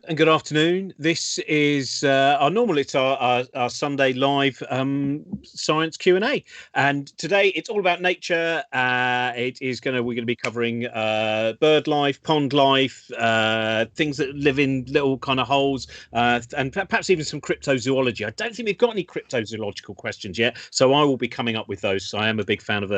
and good afternoon. This is it's our Sunday live science Q&A, and today it's all about nature. We're going to be covering bird life, pond life, things that live in little kind of holes, and perhaps even some cryptozoology. I don't think we've got any cryptozoological questions yet, so I will be coming up with those. So I am a big fan of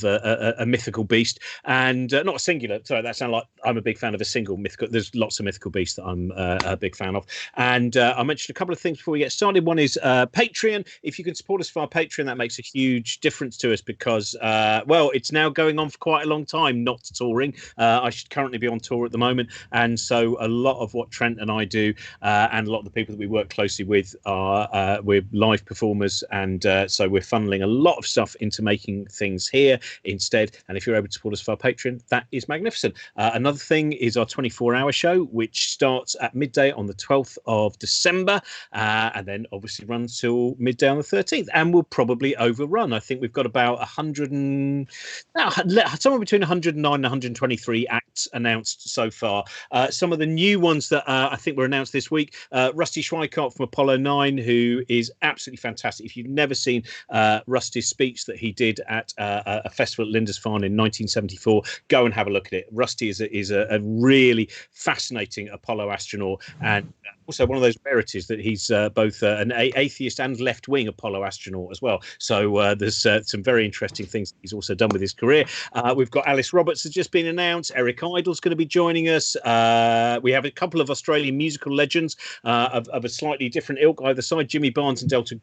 a mythical beast, and not a singular. Sorry, that sounds like I'm a big fan of a single mythical. There's lots of mythical beasts that I'm a big fan of, and I mentioned a couple of things before we get started. One is Patreon. If you can support us via Patreon, that makes a huge difference to us because it's now going on for quite a long time not touring. I should currently be on tour at the moment, and so a lot of what Trent and I do and a lot of the people that we work closely with are we're live performers, and so we're funneling a lot of stuff into making things here instead. And if you're able to support us via Patreon, that is magnificent. Another thing is our 24-hour show, which starts at midday on the 12th of December, and then obviously runs till midday on the 13th, and will probably overrun. I think we've got about somewhere between 109 and 123 acts announced so far. Some of the new ones that I think were announced this week, Rusty Schweikart from Apollo 9, who is absolutely fantastic. If you've never seen Rusty's speech that he did at a festival at Lindisfarne in 1974, go and have a look at it. Rusty is a really fascinating Apollo astronaut, and also one of those rarities that he's both an atheist and left-wing Apollo astronaut as well. So there's some very interesting things he's also done with his career. We've got Alice Roberts has just been announced. Eric Idle's going to be joining us. We have a couple of Australian musical legends of a slightly different ilk either side, Jimmy Barnes and Delta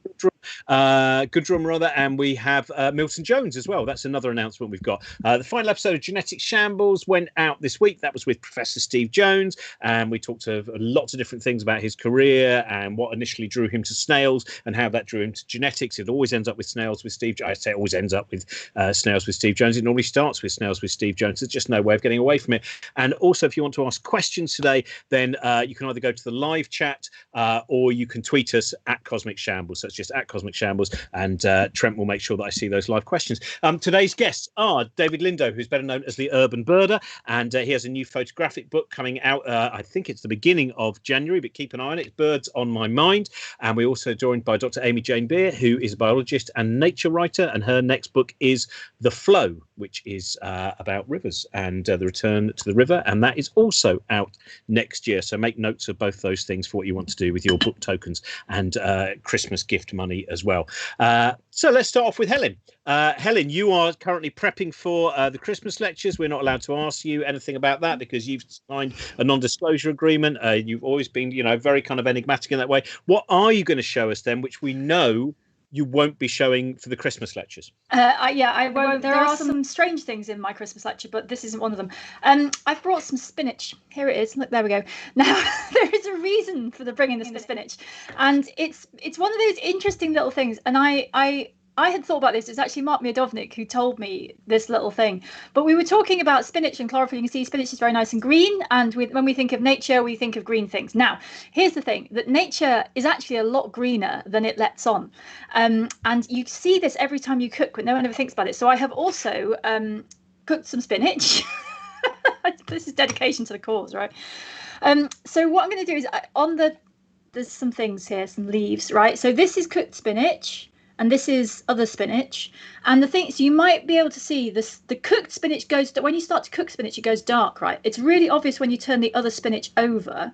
Goodrum, and we have Milton Jones as well. That's another announcement we've got. The final episode of Genetic Shambles went out this week. That was with Professor Steve Jones, and we talked to lots of different things about his career and what initially drew him to snails and how that drew him to genetics. It always ends up with snails with Steve. I say it always ends up with snails with Steve Jones. It normally starts with snails with Steve Jones. There's just no way of getting away from it. And also, if you want to ask questions today, then you can either go to the live chat or you can tweet us at Cosmic Shambles. So it's just at Cosmic Shambles, and Trent will make sure that I see those live questions. Today's guests are David Lindo, who's better known as the Urban Birder, and he has a new photographic book coming out. I think it's the beginning of January, but keep an eye on it. It's Birds on My Mind. And we're also joined by Dr. Amy Jane Beer, who is a biologist and nature writer, and her next book is The Flow, which is about rivers and the return to the river, and that is also out next year. So make notes of both those things for what you want to do with your book tokens and Christmas gift money as well. So let's start off with Helen. Helen, you are currently prepping for the Christmas lectures. We're not allowed to ask you anything about that because you've signed a non-disclosure agreement. You've always been, very kind of enigmatic in that way. What are you going to show us then, which we know you won't be showing for the Christmas lectures? I won't. There are some strange things in my Christmas lecture, but this isn't one of them. I've brought some spinach. Here it is. Look, there we go. Now, there is a reason for bringing the spinach, and it's one of those interesting little things. And I had thought about this. It's actually Mark Miodovnik who told me this little thing. But we were talking about spinach and chlorophyll. You can see spinach is very nice and green. And when we think of nature, we think of green things. Now, here's the thing, that nature is actually a lot greener than it lets on. And you see this every time you cook, but no one ever thinks about it. So I have also cooked some spinach. This is dedication to the cause, right? So what I'm going to do is there's some things here, some leaves, right? So this is cooked spinach. And this is other spinach. And the thing is, you might be able to see this, the cooked spinach when you start to cook spinach, it goes dark, right? It's really obvious when you turn the other spinach over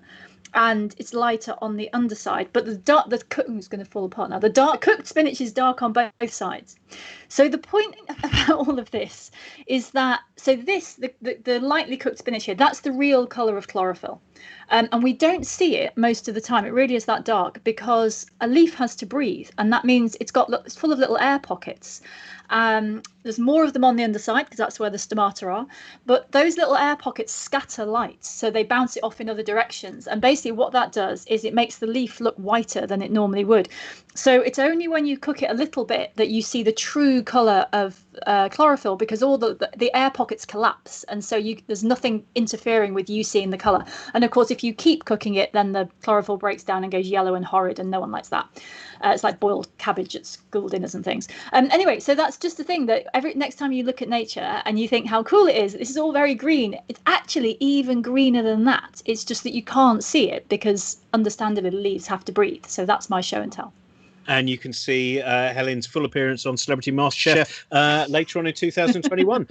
and it's lighter on the underside. But the cooking is going to fall apart now. The cooked spinach is dark on both sides. So the point about all of this is that, the lightly cooked spinach here, that's the real colour of chlorophyll. And we don't see it most of the time. It really is that dark because a leaf has to breathe. And that means it's full of little air pockets. There's more of them on the underside because that's where the stomata are. But those little air pockets scatter light. So they bounce it off in other directions. And basically what that does is it makes the leaf look whiter than it normally would. So it's only when you cook it a little bit that you see the true colour of chlorophyll, because all the air pockets collapse, and so there's nothing interfering with you seeing the colour. And of course, if you keep cooking it, then the chlorophyll breaks down and goes yellow and horrid, and no one likes that. It's like boiled cabbage at school dinners and things. Anyway, so that's just the thing, that next time you look at nature and you think how cool it is, this is all very green, it's actually even greener than that. It's just that you can't see it because, understandably, the leaves have to breathe. So that's my show and tell. And you can see Helen's full appearance on Celebrity MasterChef later on in 2021.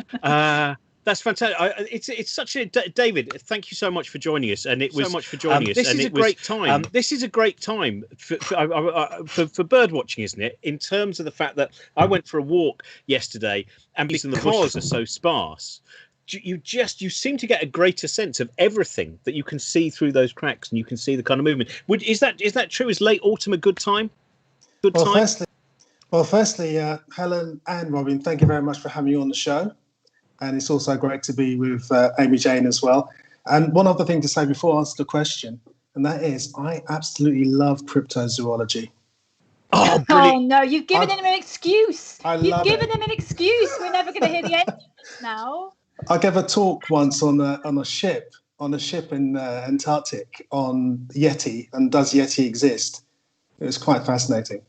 That's fantastic. It's such a David. Thank you so much for joining us, and it was so much for joining us. This is a great time. This is a great time for bird watching, isn't it? In terms of the fact that I went for a walk yesterday, and because the bushes are so sparse, you seem to get a greater sense of everything that you can see through those cracks, and you can see the kind of movement. Is that true? Is late autumn a good time? Firstly, Helen and Robin, thank you very much for having me on the show. And it's also great to be with Amy Jane as well. And one other thing to say before I answer the question, and that is I absolutely love cryptozoology. Oh, oh no, you've given him an excuse. You've given him an excuse. We're never going to hear the end now. I gave a talk once on a ship in Antarctic on Yeti, and does Yeti exist? It was quite fascinating.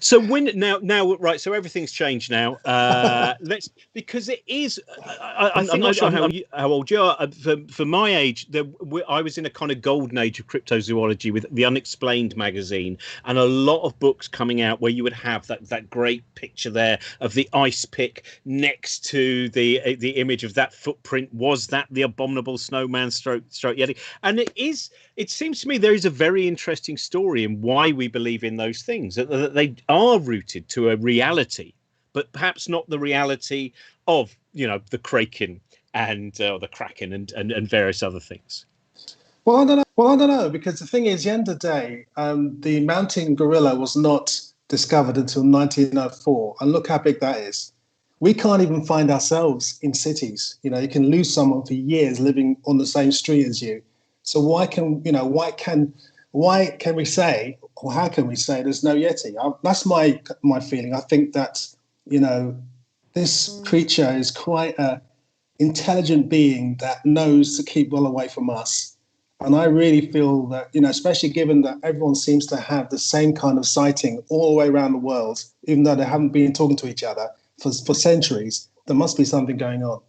So now right, so everything's changed now. Because it is. I'm not sure how old you are. For my age, I was in a kind of golden age of cryptozoology with the Unexplained magazine, and a lot of books coming out where you would have that great picture there of the ice pick next to the image of that footprint. Was that the abominable snowman stroke Yeti? And it seems to me there is a very interesting story in why we believe in those things. That they are rooted to a reality, but perhaps not the reality of the kraken and the kraken and various other things. Well, I don't know, because the thing is, at the end of the day, the mountain gorilla was not discovered until 1904, and look how big that is. We can't even find ourselves in cities. You can lose someone for years living on the same street as you. So why can we say, or how can we say there's no Yeti? That's my feeling. I think that, this creature is quite an intelligent being that knows to keep well away from us. And I really feel that, especially given that everyone seems to have the same kind of sighting all the way around the world, even though they haven't been talking to each other for centuries, there must be something going on.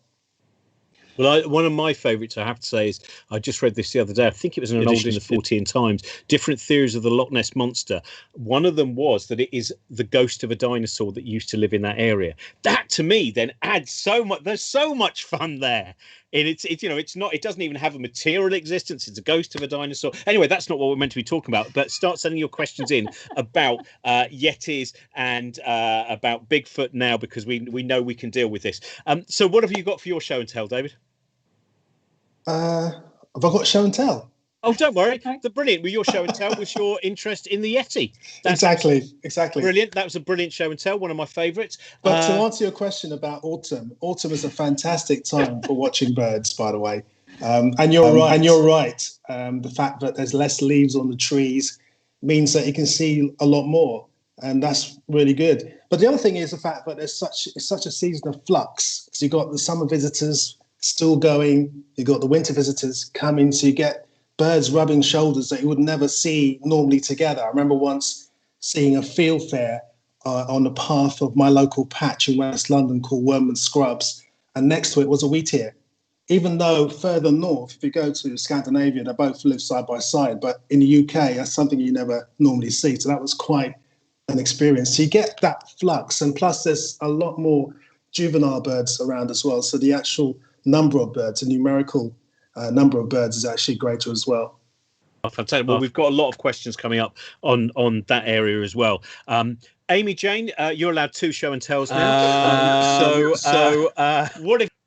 Well, one of my favourites, I have to say, is I just read this the other day. I think it was an edition of the 14 Times. Different theories of the Loch Ness monster. One of them was that it is the ghost of a dinosaur that used to live in that area. That, to me, then adds so much. There's so much fun there. And it's not. It doesn't even have a material existence. It's a ghost of a dinosaur. Anyway, that's not what we're meant to be talking about. But start sending your questions in about Yetis and about Bigfoot now, because we know we can deal with this. So, what have you got for your show and tell, David? Have I got show and tell? Oh, don't worry. The brilliant. Well, your show and tell was your interest in the Yeti. Exactly. Brilliant. That was a brilliant show and tell. One of my favourites. But to answer your question about autumn is a fantastic time for watching birds, by the way. And you're right. The fact that there's less leaves on the trees means that you can see a lot more, and that's really good. But the other thing is the fact that it's such a season of flux. So you've got the summer visitors still going, you've got the winter visitors coming, so you get birds rubbing shoulders that you would never see normally together. I remember once seeing a field fair on the path of my local patch in West London called Wormwood Scrubs, and next to it was a wheatear. Even though further north, if you go to Scandinavia, they both live side by side, but in the UK, that's something you never normally see. So that was quite an experience. So you get that flux, and plus there's a lot more juvenile birds around as well. So the actual number of birds, the numerical number of birds is actually greater as well. Oh, fantastic. Well, we've got a lot of questions coming up on that area as well. Amy Jane, you're allowed 2 show and tells now.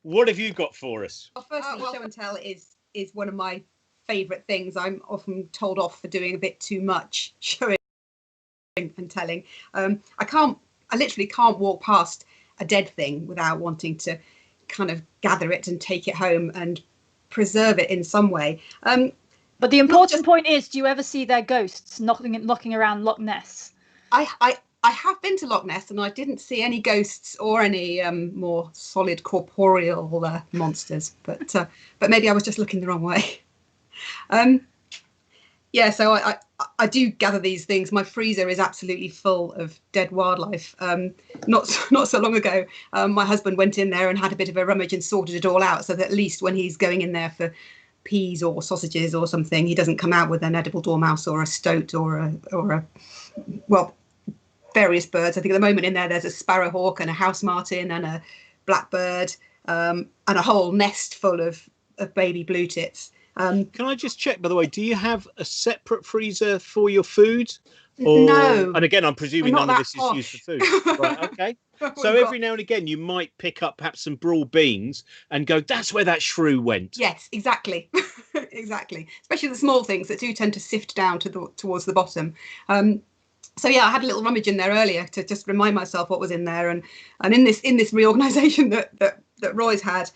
What have you got for us? Well, firstly, show and tell is one of my favourite things. I'm often told off for doing a bit too much showing and telling. I literally can't walk past a dead thing without wanting to kind of gather it and take it home and preserve it in some way. But the important point is, do you ever see their ghosts knocking around Loch Ness? I I have been to Loch Ness and I didn't see any ghosts or any more solid corporeal monsters, but maybe I was just looking the wrong way. Yeah, so I do gather these things. My freezer is absolutely full of dead wildlife. Not so long ago, my husband went in there and had a bit of a rummage and sorted it all out, so that at least when he's going in there for peas or sausages or something, he doesn't come out with an edible dormouse or a stoat or a well, various birds. I think at the moment in there's a sparrowhawk and a house martin and a blackbird and a whole nest full of baby blue tits. Can I just check, by the way, do you have a separate freezer for your food? No. And again, I'm presuming none of this is used for food. Right, okay. So every now and again, you might pick up perhaps some broad beans and go, that's where that shrew went. Yes, exactly. Exactly. Especially the small things that do tend to sift down towards the bottom. So yeah, I had a little rummage in there earlier to just remind myself what was in there. And in this reorganisation that Roy's had,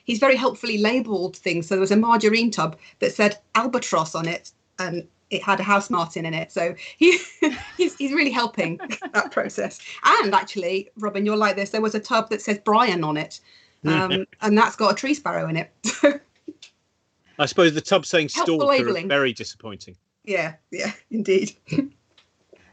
he's very helpfully labelled things. So there was a margarine tub that said albatross on it, and it had a house martin in it. So he's really helping that process. And actually, Robin, you're like this. There was a tub that says Brian on it, and that's got a tree sparrow in it. I suppose the tub saying stalker is very disappointing. Yeah, indeed.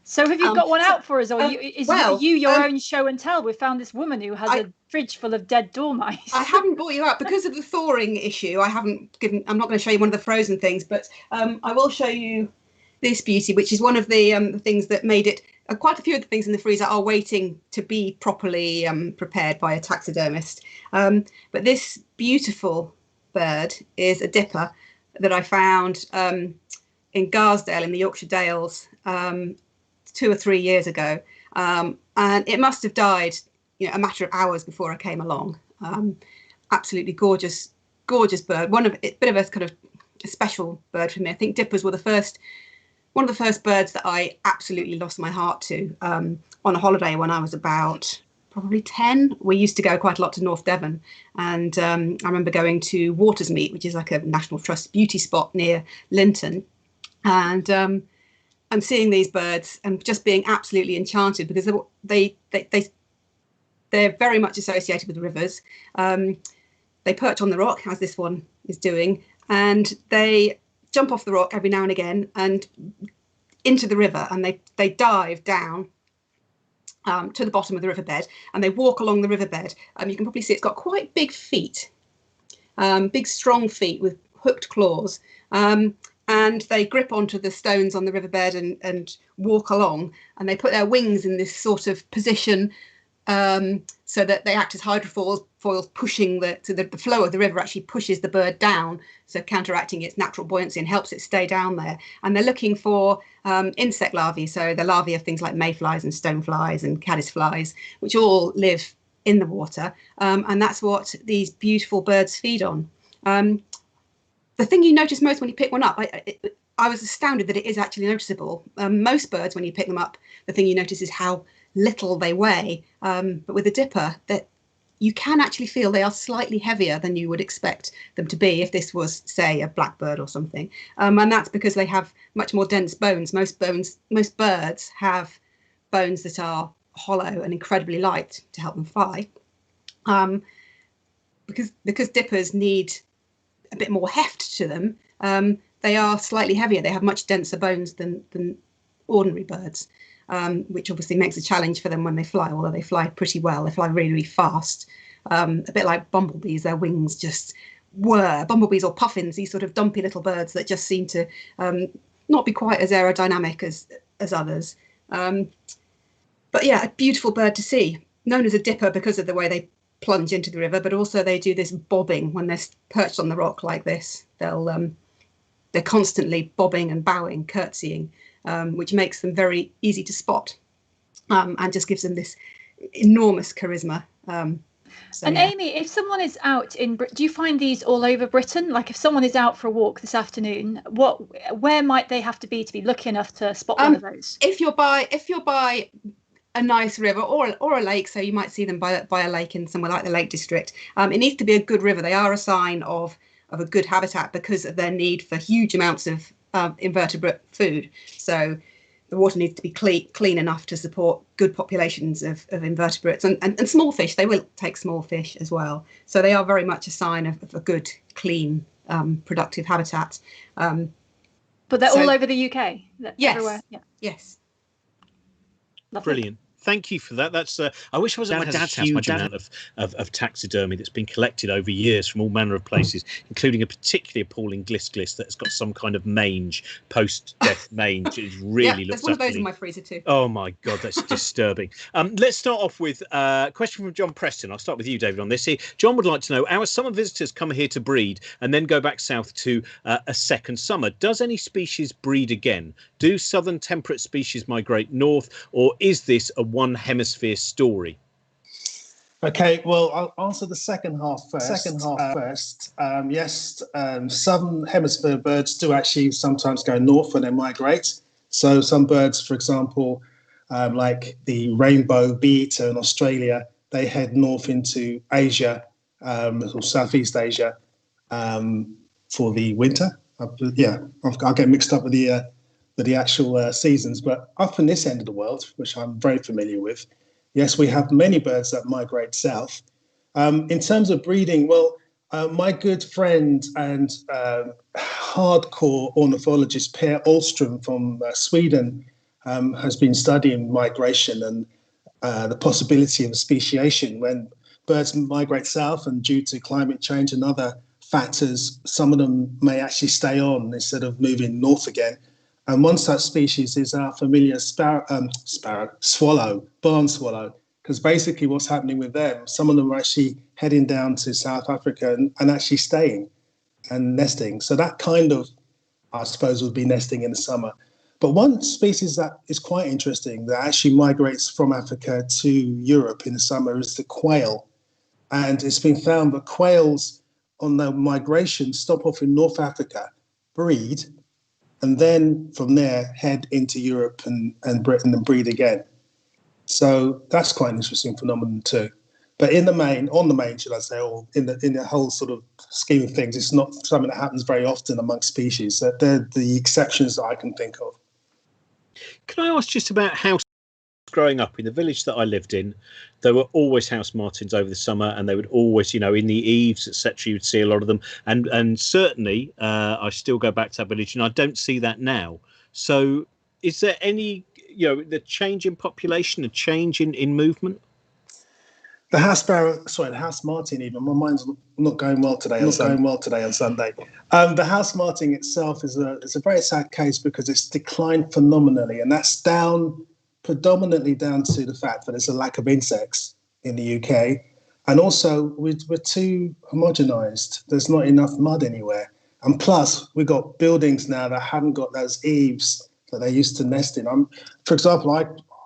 So have you got one out for us, or you your own show and tell? We found this woman who has a fridge full of dead dormice. I haven't brought you out because of the thawing issue. I'm not going to show you one of the frozen things, but I will show you this beauty, which is one of the things that made it. Quite a few of the things in the freezer are waiting to be properly prepared by a taxidermist. But this beautiful bird is a dipper that I found in Garsdale in the Yorkshire Dales 2 or 3 years ago, and it must have died, a matter of hours before I came along. Absolutely gorgeous bird. Bit of a kind of a special bird for me. I think dippers were one of the first birds that I absolutely lost my heart to on a holiday when I was about probably 10. We used to go quite a lot to North Devon, and I remember going to Watersmeet, which is like a National Trust beauty spot near Linton, and I'm seeing these birds and just being absolutely enchanted because they're very much associated with rivers. They perch on the rock, as this one is doing, and they jump off the rock every now and again and into the river, and they dive down to the bottom of the riverbed, and they walk along the riverbed. You can probably see it's got quite big feet, big strong feet with hooked claws. And they grip onto the stones on the riverbed and walk along, and they put their wings in this sort of position so that they act as hydrofoils, pushing the flow of the river actually pushes the bird down, so counteracting its natural buoyancy and helps it stay down there. And they're looking for insect larvae, so the larvae of things like mayflies and stoneflies and caddisflies, which all live in the water, and that's what these beautiful birds feed on. The thing you notice most when you pick one up, I was astounded that it is actually noticeable. Most birds, when you pick them up, the thing you notice is how little they weigh. But with a dipper, that you can actually feel they are slightly heavier than you would expect them to be if this was, say, a blackbird or something. And that's because they have much more dense bones. Most birds have bones that are hollow and incredibly light to help them fly. Because dippers need a bit more heft to them, they are slightly heavier. They have much denser bones than ordinary birds, which obviously makes a challenge for them when they fly, although they fly pretty well. They fly really, really fast, a bit like bumblebees. Their wings just whir. Bumblebees or puffins, these sort of dumpy little birds that just seem to not be quite as aerodynamic as others. But yeah, a beautiful bird to see, known as a dipper because of the way they plunge into the river, but also they do this bobbing when they're perched on the rock like this. They're constantly bobbing and bowing, curtsying, which makes them very easy to spot, and just gives them this enormous charisma. And Amy, if someone is out do you find these all over Britain? Like if someone is out for a walk this afternoon, where might they have to be lucky enough to spot one of those? If you're by a nice river or a lake, so you might see them by a lake in somewhere like the Lake District. It needs to be a good river. They are a sign of a good habitat because of their need for huge amounts of invertebrate food. So the water needs to be clean enough to support good populations of invertebrates and small fish. They will take small fish as well. So they are very much a sign of a good, clean, productive habitat. But they're all over the UK. Yes. Everywhere. Yeah. Yes. Lovely. Brilliant. Thank you for that. That's. I wish I was at my dad's house. My dad of taxidermy that's been collected over years from all manner of places, including a particularly appalling gliss that's got some kind of mange, post-death mange. It really looks. There's one of those in my freezer too. Oh my God, that's disturbing. Let's start off with a question from John Preston. I'll start with you, David, on this. Here, John would like to know: our summer visitors come here to breed and then go back south to a second summer. Does any species breed again? Do southern temperate species migrate north, or is this a one hemisphere story? Okay, well, I'll answer the second half first. Yes, southern hemisphere birds do actually sometimes go north when they migrate. So some birds, for example, like the rainbow bee-eater in Australia, they head north into Asia, or Southeast Asia, for the winter. I'll get mixed up with the actual seasons, but up in this end of the world, which I'm very familiar with, yes, we have many birds that migrate south. In terms of breeding, well, my good friend and hardcore ornithologist Per Ahlström from Sweden has been studying migration and the possibility of speciation when birds migrate south, and due to climate change and other factors, some of them may actually stay on instead of moving north again. And one such species is our familiar swallow, barn swallow, because basically what's happening with them, some of them are actually heading down to South Africa and actually staying and nesting. So that kind of, I suppose, would be nesting in the summer. But one species that is quite interesting that actually migrates from Africa to Europe in the summer is the quail. And it's been found that quails on their migration stop off in North Africa, breed, and then from there head into Europe and Britain and breed again. So that's quite an interesting phenomenon too. But on the main, should I say, or in the whole sort of scheme of things, it's not something that happens very often amongst species. They're the exceptions that I can think of. Can I ask just about house? Growing up in the village that I lived in, there were always house martins over the summer, and they would always, in the eaves, etc., you'd see a lot of them. And certainly, I still go back to that village, and I don't see that now. So, is there any, the change in population, a change in movement? The house martin. Even my mind's not going well today. On Sunday. The house martin itself is a very sad case because it's declined phenomenally, and that's predominantly down to the fact that there's a lack of insects in the UK. And also, we're too homogenized. There's not enough mud anywhere. And plus, we've got buildings now that haven't got those eaves that they used to nest in. For example,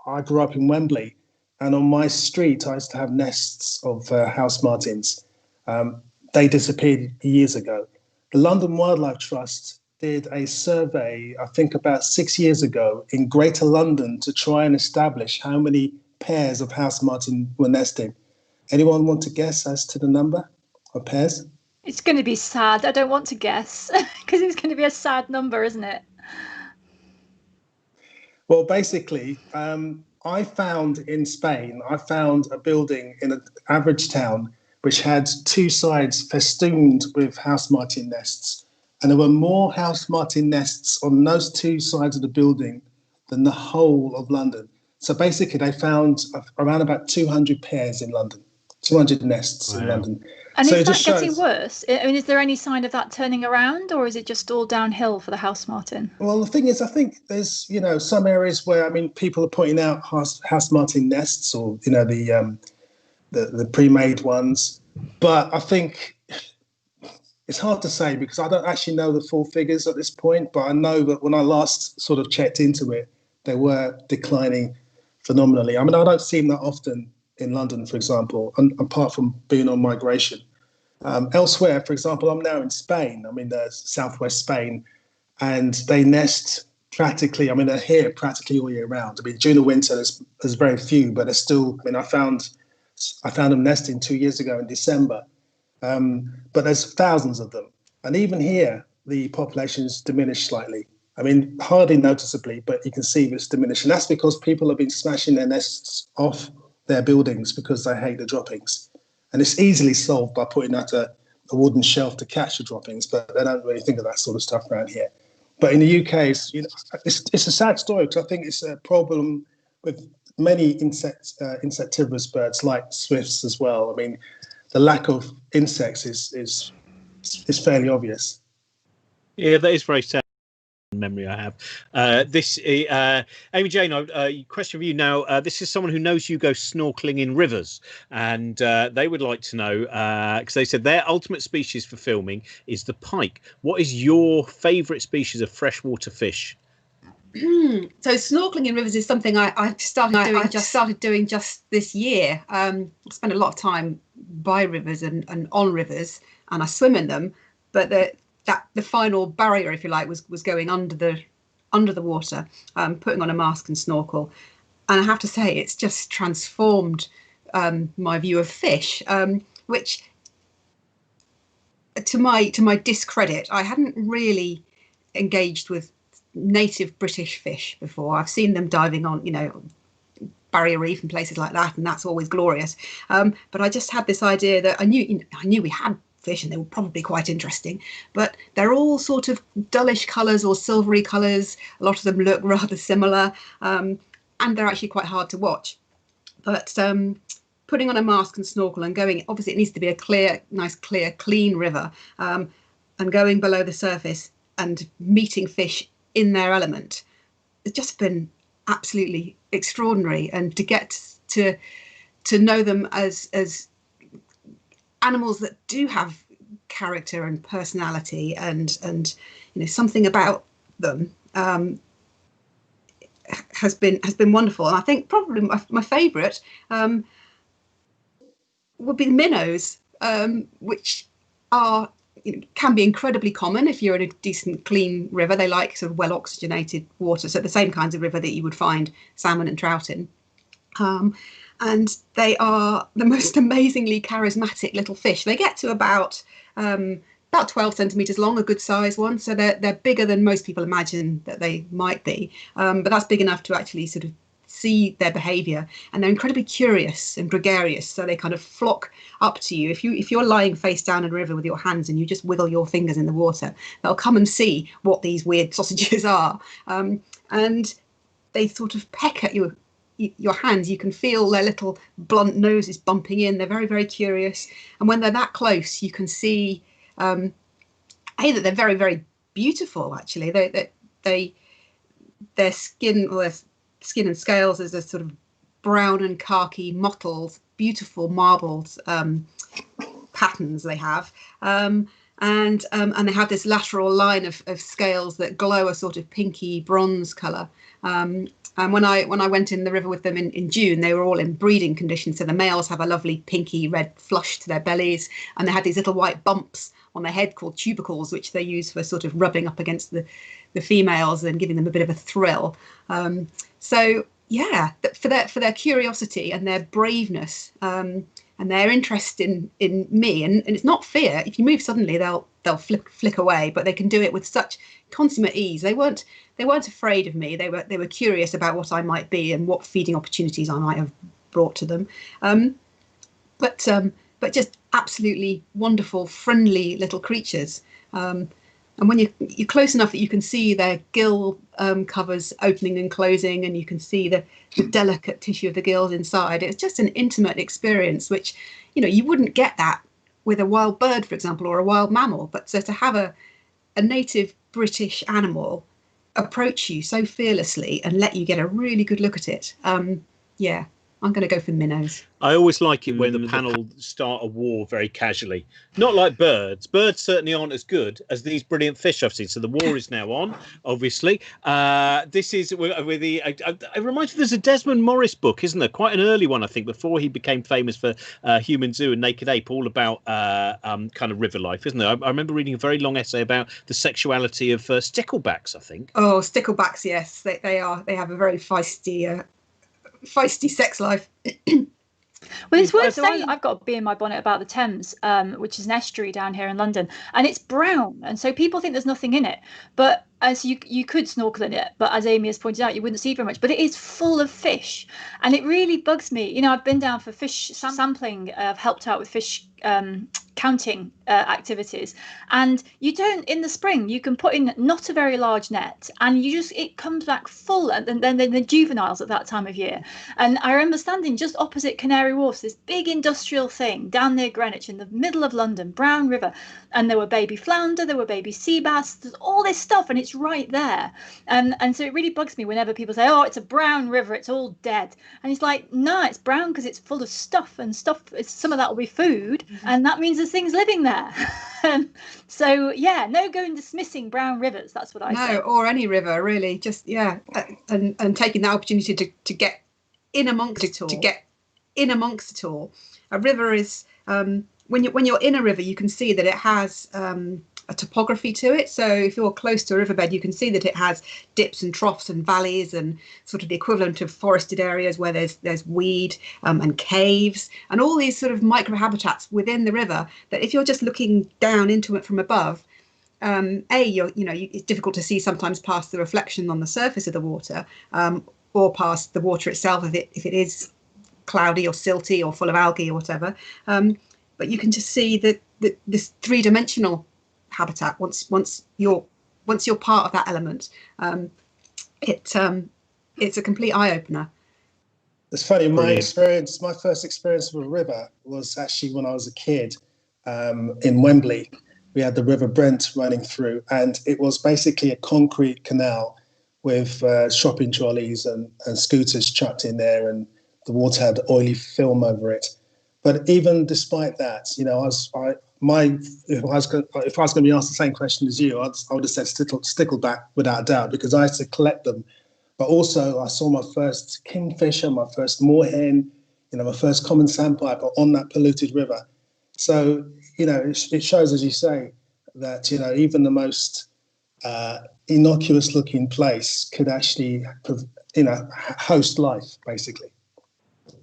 I grew up in Wembley, and on my street, I used to have nests of house martins. They disappeared years ago. The London Wildlife Trust did a survey, I think about 6 years ago, in Greater London to try and establish how many pairs of house martin were nesting. Anyone want to guess as to the number of pairs? It's going to be sad. I don't want to guess because it's going to be a sad number, isn't it? Well, basically, I found in Spain, a building in an average town which had two sides festooned with house martin nests. And there were more house martin nests on those two sides of the building than the whole of London. So basically, they found around about 200 pairs in London, 200 nests in London. And so is that getting worse? I mean, is there any sign of that turning around, or is it just all downhill for the house martin? Well, the thing is, I think there's, some areas where, people are pointing out house martin nests, or, the pre-made ones. But I think it's hard to say because I don't actually know the full figures at this point, but I know that when I last sort of checked into it, they were declining phenomenally. I don't see them that often in London, for example, apart from being on migration. Elsewhere, for example, I'm now in Spain. I'm in southwest Spain, and they nest practically, they're here practically all year round. During the winter, there's very few, but there's still, I found them nesting 2 years ago in December. But there's thousands of them. And even here, the population's diminished slightly. I mean, hardly noticeably, but you can see it's diminished. And that's because people have been smashing their nests off their buildings because they hate the droppings. And it's easily solved by putting out a wooden shelf to catch the droppings, but they don't really think of that sort of stuff around here. But in the UK, it's a sad story, because I think it's a problem with many insectivorous birds like swifts as well. I mean, the lack of insects is fairly obvious. Yeah, that is very sad memory I have. Amy Jane, question for you now. This is someone who knows you go snorkeling in rivers, and they would like to know, because they said their ultimate species for filming is the pike. What is your favourite species of freshwater fish? So snorkeling in rivers is something I started doing just this year. I spend a lot of time by rivers and on rivers, and I swim in them, but the final barrier, if you like, was going under the water, putting on a mask and snorkel. And I have to say, it's just transformed my view of fish, which, to my discredit, I hadn't really engaged with native British fish before. I've seen them diving on, Barrier Reef and places like that, and that's always glorious. But I just had this idea that I knew we had fish and they were probably quite interesting, but they're all sort of dullish colours or silvery colours. A lot of them look rather similar, and they're actually quite hard to watch. But putting on a mask and snorkel and going, obviously it needs to be a nice clear clean river, and going below the surface and meeting fish in their element, it's just been absolutely extraordinary. And to get to know them as animals that do have character and personality and something about them has been wonderful. And I think probably my favourite would be minnows, which are can be incredibly common if you're in a decent clean river. They like sort of well oxygenated water, so the same kinds of river that you would find salmon and trout in. And they are the most amazingly charismatic little fish. They get to about 12 centimetres long, a good size one. So they're bigger than most people imagine that they might be. But that's big enough to actually sort of see their behaviour. And they're incredibly curious and gregarious. So they kind of flock up to you. If you're lying face down in a river with your hands and you just wiggle your fingers in the water, they'll come and see what these weird sausages are. And they sort of peck at your hands. You can feel their little blunt noses bumping in. They're very, very curious. And when they're that close, you can see that they're very, very beautiful, actually. Their skin and scales is a sort of brown and khaki mottled, beautiful marbled patterns they have. And they have this lateral line of scales that glow a sort of pinky bronze colour. And when I went in the river with them in June, they were all in breeding condition. So the males have a lovely pinky red flush to their bellies, and they had these little white bumps on their head called tubercles, which they use for sort of rubbing up against the females and giving them a bit of a thrill. So yeah, for their curiosity and their braveness, and their interest in me, and it's not fear. If you move suddenly, they'll flick away, but they can do it with such consummate ease. They weren't afraid of me. They were curious about what I might be and what feeding opportunities I might have brought to them. But just absolutely wonderful, friendly little creatures. And when you're close enough that you can see their gill covers opening and closing, and you can see the delicate tissue of the gills inside, it's just an intimate experience, which, you wouldn't get that with a wild bird, for example, or a wild mammal. But so to have a native British animal approach you so fearlessly and let you get a really good look at it, yeah, I'm going to go for minnows. I always like it when the panel start a war very casually. Not like birds. Birds certainly aren't as good as these brilliant fish I've seen. So the war is now on, obviously. This is with the... it reminds me, there's a Desmond Morris book, isn't there? Quite an early one, I think, before he became famous for Human Zoo and Naked Ape, all about kind of river life, isn't there? I remember reading a very long essay about the sexuality of sticklebacks, I think. Oh, sticklebacks, yes. They have a very feisty sex life. Well, it's worth saying I've got a bee in my bonnet about the Thames, which is an estuary down here in London, and it's brown, and so people think there's nothing in it, but So you could snorkel in it, but as Amy has pointed out, you wouldn't see very much. But it is full of fish, and it really bugs me. You know, I've been down for fish sampling. I've helped out with fish counting activities, and you don't, in the spring you can put in not a very large net, and it comes back full, and then the juveniles at that time of year. And I remember standing just opposite Canary Wharf, this big industrial thing down near Greenwich in the middle of London, Brown River, and there were baby flounder, there were baby sea bass, there's all this stuff, and it's right there. And so it really bugs me whenever people say, oh, it's a brown river, it's all dead. And it's like, no, it's brown because it's full of stuff, and some of that will be food, and that means there's things living there. So yeah, no going dismissing brown rivers, that's what I say. No, or any river really, just and taking the opportunity to get in amongst it all. A river is when you're in a river, you can see that it has a topography to it. So if you're close to a riverbed, you can see that it has dips and troughs and valleys and sort of the equivalent of forested areas where there's weed and caves and all these sort of microhabitats within the river that if you're just looking down into it from above, it's difficult to see sometimes past the reflection on the surface of the water, or past the water itself if it is cloudy or silty or full of algae or whatever. But you can just see that this three-dimensional habitat once you're part of that element. It's a complete eye-opener. It's funny, my first experience with a river was actually when I was a kid in Wembley. We had the River Brent running through, and it was basically a concrete canal with shopping trolleys and scooters chucked in there, and the water had oily film over it. But even despite that, you know, if I was going to be asked the same question as you, I would have said stickleback without a doubt, because I used to collect them. But also, I saw my first kingfisher, my first moorhen, my first common sandpiper on that polluted river. So, it shows, as you say, that even the most innocuous-looking place could actually, host life, basically.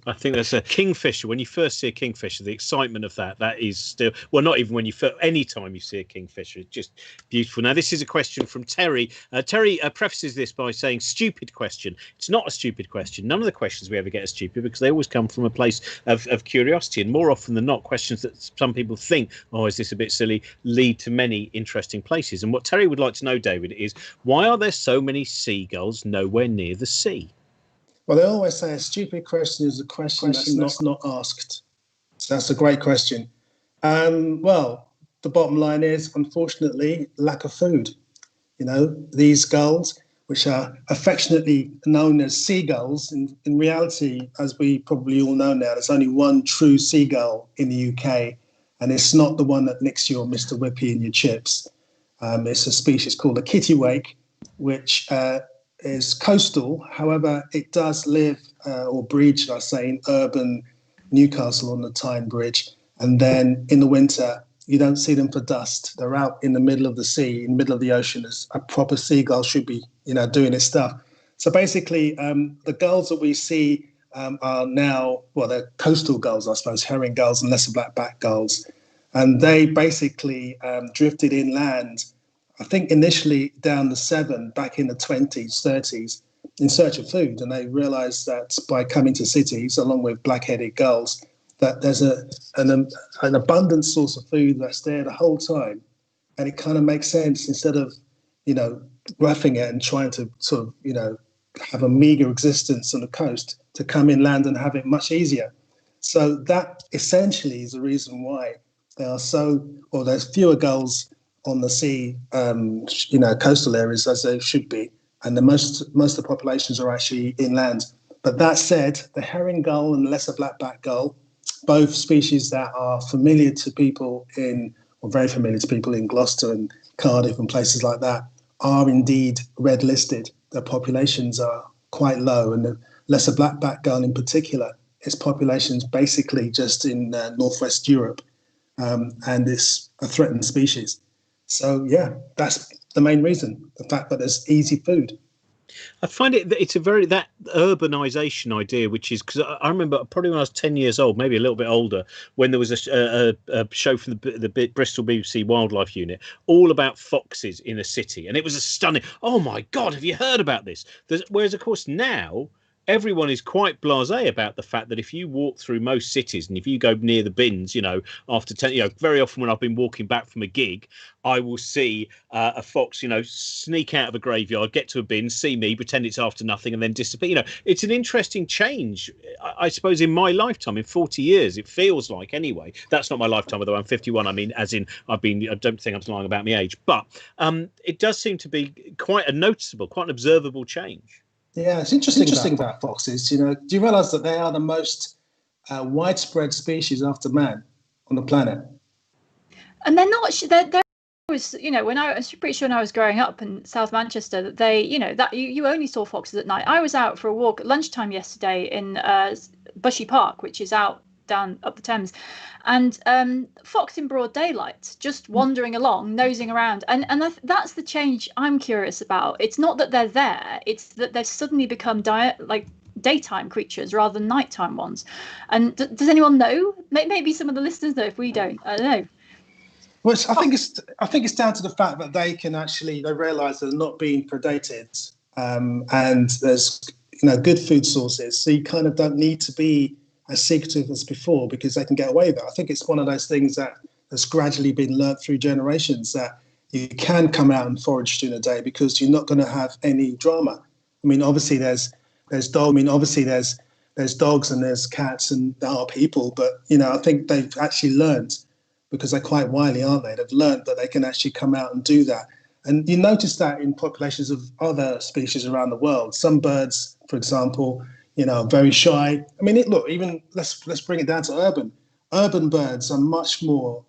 I think that's a kingfisher. When you first see a kingfisher, the excitement of that is still, well, not even when any time you see a kingfisher, it's just beautiful. Now, this is a question from Terry. Terry prefaces this by saying, stupid question. It's not a stupid question. None of the questions we ever get are stupid because they always come from a place of curiosity. And more often than not, questions that some people think, oh, is this a bit silly, lead to many interesting places. And what Terry would like to know, David, is why are there so many seagulls nowhere near the sea? Well, they always say a stupid question is a question that's not asked. So that's a great question. Well, the bottom line is, unfortunately, lack of food. These gulls, which are affectionately known as seagulls, in reality, as we probably all know now, there's only one true seagull in the UK, and it's not the one that nicks your Mr. Whippy in your chips. It's a species called a kittiwake, which is coastal. However, it does live or breed, should I say, in urban Newcastle on the Tyne Bridge. And then in the winter, you don't see them for dust. They're out in the middle of the sea, in the middle of the ocean, as a proper seagull should be, doing its stuff. So basically, the gulls that we see are now, well, they're coastal gulls, I suppose, herring gulls and lesser black-backed gulls. And they basically drifted inland, I think initially down the Severn back in the 20s, 30s, in search of food. And they realised that by coming to cities, along with black-headed gulls, that there's an abundant source of food that's there the whole time. And it kind of makes sense, instead of, roughing it and trying to sort of, have a meagre existence on the coast, to come inland and have it much easier. So that essentially is the reason why there's fewer gulls on the sea, coastal areas as they should be, and most of the populations are actually inland. But that said, the herring gull and the lesser black-backed gull, both species that are familiar to people very familiar to people in Gloucester and Cardiff and places like that, are indeed red listed. Their populations are quite low, and the lesser black-backed gull in particular, its population's basically just in northwest Europe, and it's a threatened species. So, yeah, that's the main reason, the fact that there's easy food. I find it's a very that urbanization idea, which is because I remember probably when I was 10 years old, maybe a little bit older, when there was a show from the Bristol BBC Wildlife Unit all about foxes in a city, and it was a stunning. Oh my God, have you heard about this? Whereas of course now everyone is quite blasé about the fact that if you walk through most cities and if you go near the bins, after 10, very often when I've been walking back from a gig, I will see a fox, sneak out of a graveyard, get to a bin, see me, pretend it's after nothing, and then disappear. It's an interesting change, I suppose, in my lifetime, in 40 years, it feels like, anyway. That's not my lifetime, although I'm 51. I mean, as in, I don't think I'm lying about my age, but it does seem to be quite a noticeable, quite an observable change. Yeah, it's interesting about foxes. Do you realise that they are the most widespread species after man on the planet? And they're not. There was, when I was pretty sure when I was growing up in South Manchester, that they, that you only saw foxes at night. I was out for a walk at lunchtime yesterday in Bushy Park, which is out down up the Thames, and fox in broad daylight, just wandering along, nosing around, and that's the change I'm curious about. It's not that they're there; it's that they've suddenly become daytime creatures rather than nighttime ones. And does anyone know? Maybe some of the listeners know. If we don't, I don't know. Well, I think it's down to the fact that they realise they're not being predated, and there's good food sources, so you kind of don't need to be as secretive as before because they can get away with it. I think it's one of those things that has gradually been learnt through generations, that you can come out and forage during the day because you're not going to have any drama. I mean, obviously there's dogs and there's cats and there are people, but I think they've actually learned, because they're quite wily, aren't they? They've learned that they can actually come out and do that. And you notice that in populations of other species around the world. Some birds, for example, very shy. I mean, even let's bring it down to urban. Urban birds are much more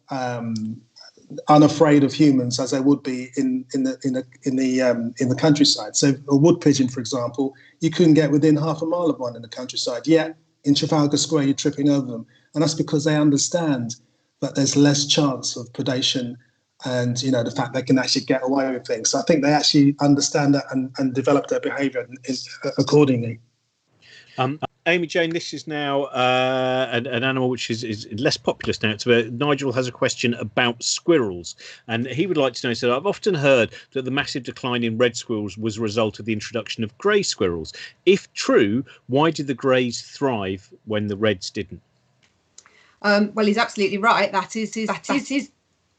unafraid of humans as they would be in the countryside. So a wood pigeon, for example, you couldn't get within half a mile of one in the countryside. Yet in Trafalgar Square, you're tripping over them, and that's because they understand that there's less chance of predation, and the fact they can actually get away with things. So I think they actually understand that and develop their behaviour accordingly. Amy Jane, this is now an animal which is less populous now. Nigel has a question about squirrels, and he would like to know, so I've often heard that the massive decline in red squirrels was a result of the introduction of grey squirrels. If true, why did the greys thrive when the reds didn't? Well, he's absolutely right. That is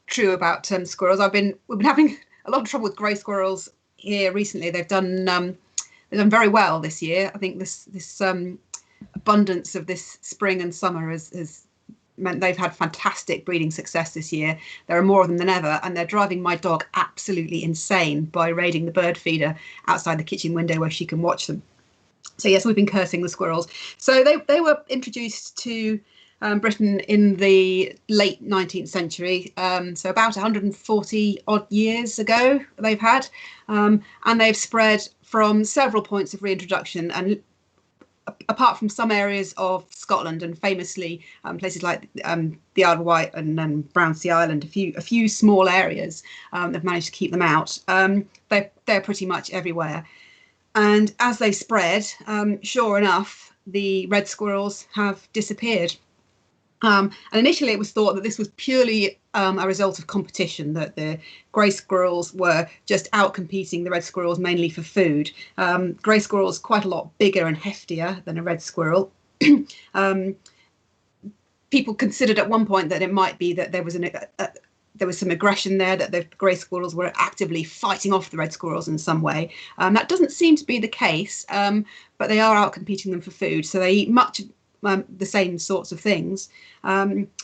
true about squirrels. We've been having a lot of trouble with grey squirrels here recently. They've done very well this year. I think this abundance of this spring and summer has meant they've had fantastic breeding success this year. There are more of them than ever, and they're driving my dog absolutely insane by raiding the bird feeder outside the kitchen window where she can watch them. So yes, we've been cursing the squirrels. So they were introduced to Britain in the late 19th century, so about 140 odd years ago they've had, and they've spread from several points of reintroduction, and apart from some areas of Scotland and famously places like the Isle of Wight and Brownsea Island, a few small areas, they've managed to keep them out. They're pretty much everywhere, and as they spread, sure enough, the red squirrels have disappeared. And initially it was thought that this was purely a result of competition, that the grey squirrels were just out-competing the red squirrels mainly for food. Grey squirrels quite a lot bigger and heftier than a red squirrel. People considered at one point that it might be that there was some aggression there, that the grey squirrels were actively fighting off the red squirrels in some way. That doesn't seem to be the case, but they are out-competing them for food, so they eat much the same sorts of things.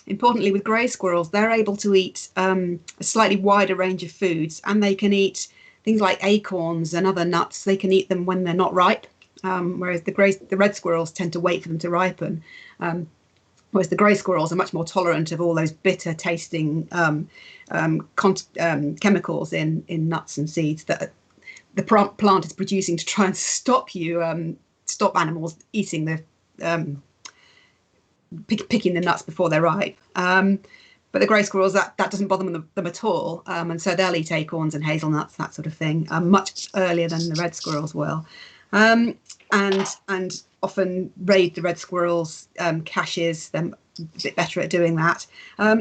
Importantly, with grey squirrels, they're able to eat a slightly wider range of foods, and they can eat things like acorns and other nuts. They can eat them when they're not ripe, whereas the red squirrels tend to wait for them to ripen. Whereas the grey squirrels are much more tolerant of all those bitter tasting chemicals in nuts and seeds that the plant is producing to try and stop animals eating picking the nuts before they're ripe. But the grey squirrels, that doesn't bother them at all, and so they'll eat acorns and hazelnuts, that sort of thing, much earlier than the red squirrels will, and often raid the red squirrels' caches. They're a bit better at doing that.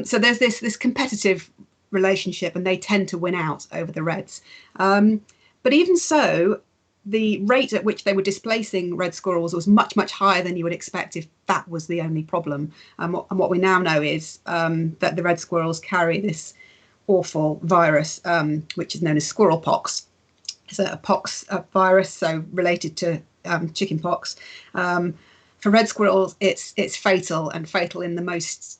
So there's this competitive relationship, and they tend to win out over the reds. But even so, the rate at which they were displacing red squirrels was much, much higher than you would expect if that was the only problem. And what we now know is that the red squirrels carry this awful virus, which is known as squirrel pox. It's a virus, so related to chicken pox. For red squirrels, it's fatal, and fatal in the most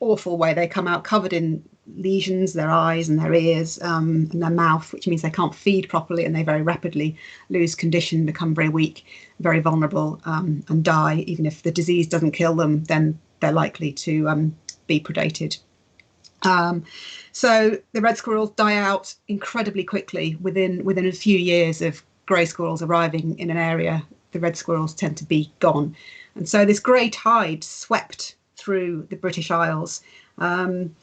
awful way. They come out covered in lesions, their eyes and their ears, and their mouth, which means they can't feed properly, and they very rapidly lose condition, become very weak, very vulnerable, and die. Even if the disease doesn't kill them, then they're likely to be predated. So the red squirrels die out incredibly quickly. Within a few years of grey squirrels arriving in an area, the red squirrels tend to be gone. And so this grey tide swept through the British Isles. And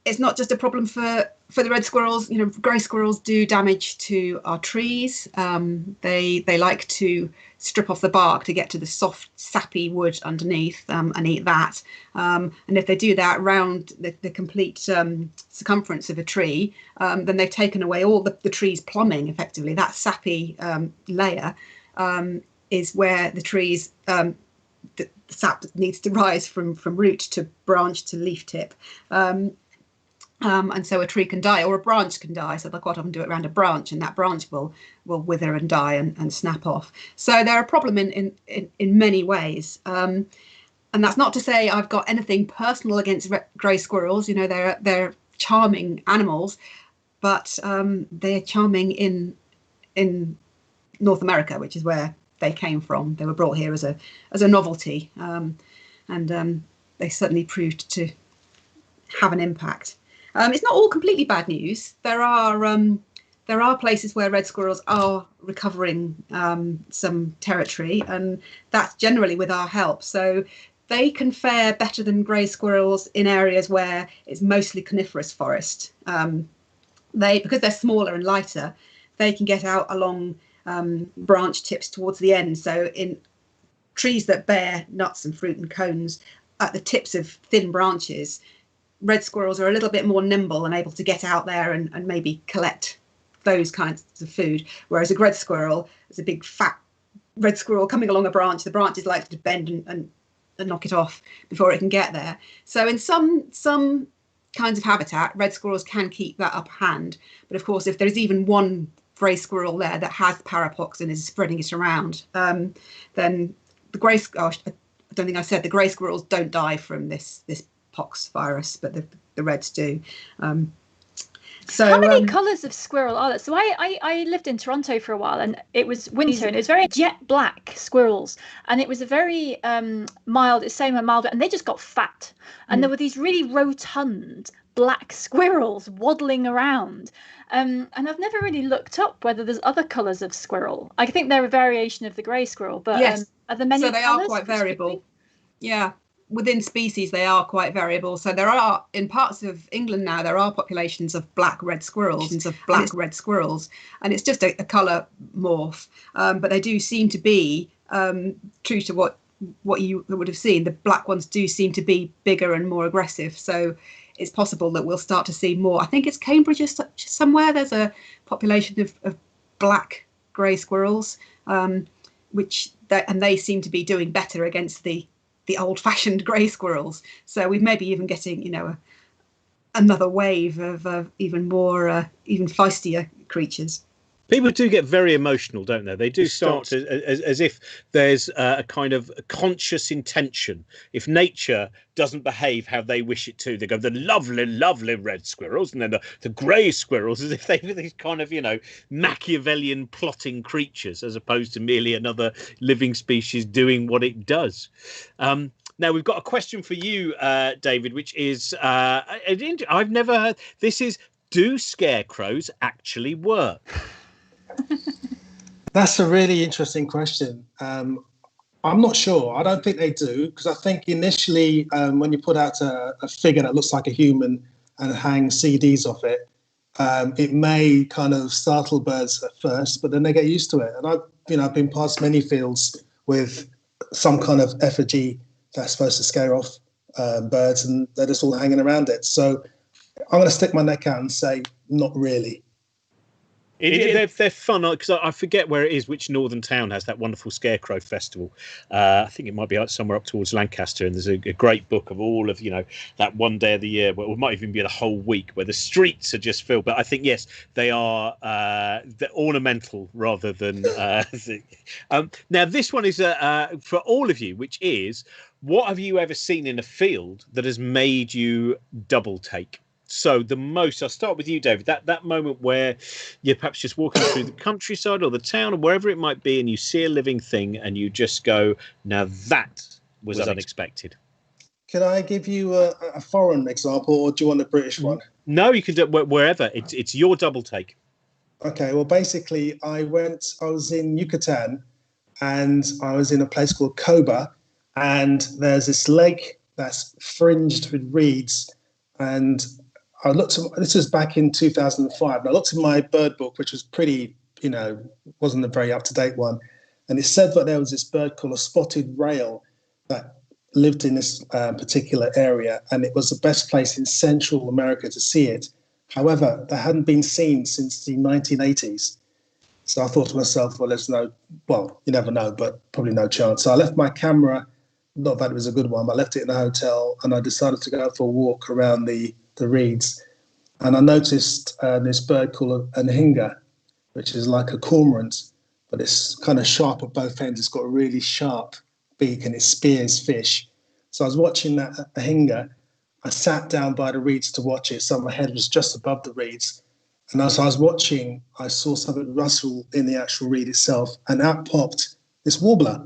it's not just a problem for the red squirrels. You know, grey squirrels do damage to our trees. They like to strip off the bark to get to the soft, sappy wood underneath, and eat that. And if they do that round the complete circumference of a tree, then they've taken away all the tree's plumbing, effectively. That sappy layer is where the trees... the sap needs to rise from root to branch to leaf tip, and so a tree can die, or a branch can die. So they'll quite often do it around a branch, and that branch will wither and die and snap off. So they're a problem in many ways, and that's not to say I've got anything personal against grey squirrels. You know, they're charming animals, but they're charming in North America, which is where they came from. They were brought here as a novelty, and they certainly proved to have an impact. It's not all completely bad news. There are places where red squirrels are recovering some territory, and that's generally with our help. So they can fare better than grey squirrels in areas where it's mostly coniferous forest. Because they're smaller and lighter, they can get out along branch tips towards the end. So in trees that bear nuts and fruit and cones at the tips of thin branches, red squirrels are a little bit more nimble and able to get out there and maybe collect those kinds of food. Whereas a red squirrel is a big fat red squirrel coming along a branch. The branch is likely to bend and knock it off before it can get there. So in some kinds of habitat, red squirrels can keep that upper hand. But of course, if there's even one grey squirrel there that has parapox and is spreading it around, then the grey, I don't think I said, the grey squirrels don't die from this pox virus, but the reds do. So how many colours of squirrel are there? So I lived in Toronto for a while, and it was winter, and it was very jet black squirrels, and it was a very mild, and they just got fat, and there were these really rotund black squirrels waddling around, and I've never really looked up whether there's other colours of squirrel. I think they're a variation of the grey squirrel, but yes, are there many? So they are quite variable. Yeah. Within species, they are quite variable. So there are, in parts of England now, there are populations of black-red squirrels, and it's just a colour morph. But they do seem to be, true to what you would have seen, the black ones do seem to be bigger and more aggressive. So it's possible that we'll start to see more. I think it's Cambridge somewhere. There's a population of black grey squirrels, and they seem to be doing better against the old-fashioned grey squirrels. So we may be even getting, another wave of even more, even feistier creatures. People do get very emotional, don't they? They do start as if there's a kind of conscious intention. If nature doesn't behave how they wish it to, they go, the lovely, lovely red squirrels, and then the grey squirrels, as if they were these kind of, Machiavellian plotting creatures, as opposed to merely another living species doing what it does. Now, we've got a question for you, David, which is, I've never heard, this is, do scarecrows actually work? That's a really interesting question. I'm not sure. I don't think they do, because I think initially when you put out a figure that looks like a human and hang CDs off it, it may kind of startle birds at first, but then they get used to it. And I've been past many fields with some kind of effigy that's supposed to scare off birds, and they're just all hanging around it. So I'm going to stick my neck out and say not really. They're fun, because I forget where it is, which northern town has that wonderful Scarecrow festival. I think it might be somewhere up towards Lancaster, and there's a great book of all of, that one day of the year, where it might even be the whole week, where the streets are just filled. But I think, yes, they are they're ornamental rather than... now, this one is for all of you, which is, what have you ever seen in a field that has made you double take? So I'll start with you, David, that moment where you're perhaps just walking through the countryside or the town or wherever it might be, and you see a living thing and you just go, now that was unexpected. Can I give you a foreign example, or do you want a British one? No, you can do it wherever. It's your double take. Okay, well, basically, I was in Yucatan, and I was in a place called Coba, and there's this lake that's fringed with reeds, and I looked at, this was back in 2005, and I looked at my bird book, which was pretty, wasn't a very up-to-date one. And it said that there was this bird called a spotted rail that lived in this particular area, and it was the best place in Central America to see it. However, they hadn't been seen since the 1980s. So I thought to myself, well, you never know, but probably no chance. So I left my camera, not that it was a good one, but I left it in the hotel, and I decided to go for a walk around the reeds, and I noticed this bird called an hinga, which is like a cormorant, but it's kind of sharp at both ends. It's got a really sharp beak, and it spears fish. So I was watching that hinga. I sat down by the reeds to watch it, so my head was just above the reeds. And as I was watching, I saw something rustle in the actual reed itself, and out popped this warbler.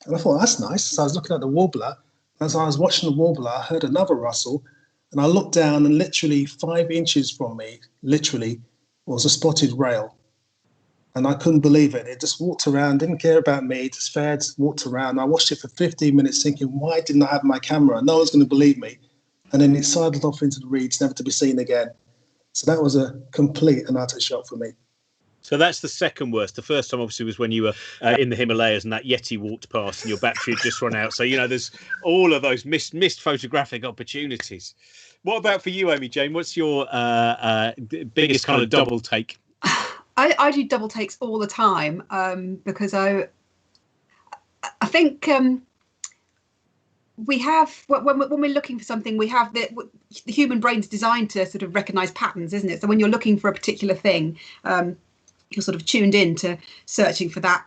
And I thought, that's nice. So I was looking at the warbler. As I was watching the warbler, I heard another rustle. And I looked down, and literally 5 inches from me, was a spotted rail. And I couldn't believe it. It just walked around, didn't care about me, just fared, walked around. I watched it for 15 minutes thinking, why didn't I have my camera? No one's going to believe me. And then it sidled off into the reeds, never to be seen again. So that was a complete and utter shock for me. So that's the second worst. The first time, obviously, was when you were in the Himalayas and that Yeti walked past and your battery had just run out. So, there's all of those missed photographic opportunities. What about for you, Amy Jane? What's your biggest kind of double take? I do double takes all the time because I think we have, when we're looking for something, we have the human brain's designed to sort of recognize patterns, isn't it? So when you're looking for a particular thing, you're sort of tuned in to searching for that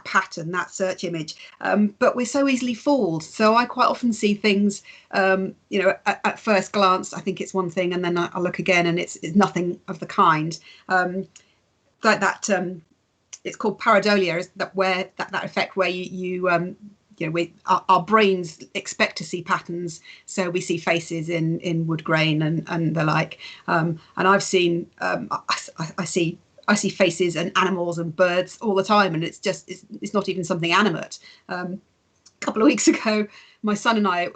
pattern, that search image, but we're so easily fooled. So I quite often see things, at first glance, I think it's one thing, and then I look again and it's nothing of the kind. Like that, it's called Paradolia, is that where that effect where our brains expect to see patterns, so we see faces in wood grain and the like. And I've seen, I see faces and animals and birds all the time, and it's not even something animate. A couple of weeks ago, my son and I